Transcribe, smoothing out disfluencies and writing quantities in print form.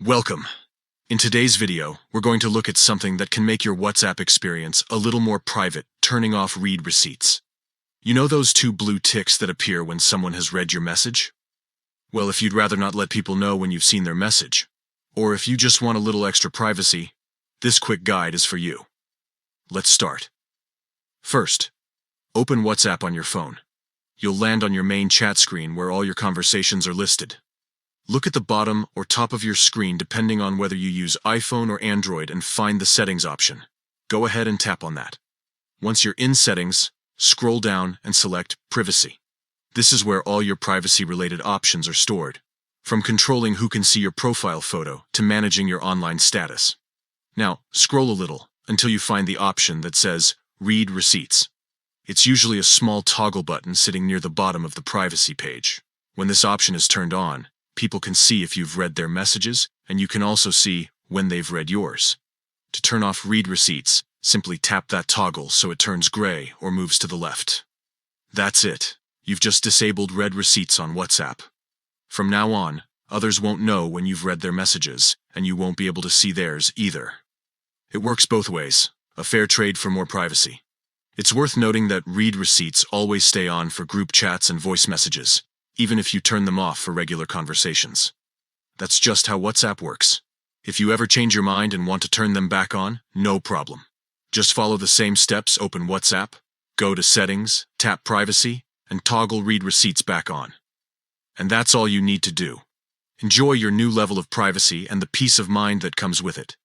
Welcome. In today's video, we're going to look at something that can make your WhatsApp experience a little more private, turning off read receipts. You know those two blue ticks that appear when someone has read your message? Well, if you'd rather not let people know when you've seen their message, or if you just want a little extra privacy, this quick guide is for you. Let's start. First, open WhatsApp on your phone. You'll land on your main chat screen where all your conversations are listed. Look at the bottom or top of your screen depending on whether you use iPhone or Android and find the Settings option. Go ahead and tap on that. Once you're in Settings, scroll down and select Privacy. This is where all your privacy-related options are stored, from controlling who can see your profile photo to managing your online status. Now, scroll a little until you find the option that says Read Receipts. It's usually a small toggle button sitting near the bottom of the privacy page. When this option is turned on, people can see if you've read their messages, and you can also see when they've read yours. To turn off Read Receipts, simply tap that toggle so it turns gray or moves to the left. That's it. You've just disabled Read Receipts on WhatsApp. From now on, others won't know when you've read their messages, and you won't be able to see theirs either. It works both ways, a fair trade for more privacy. It's worth noting that Read Receipts always stay on for group chats and voice messages, even if you turn them off for regular conversations. That's just how WhatsApp works. If you ever change your mind and want to turn them back on, no problem. Just follow the same steps, open WhatsApp, go to Settings, tap Privacy, and toggle Read Receipts back on. And that's all you need to do. Enjoy your new level of privacy and the peace of mind that comes with it.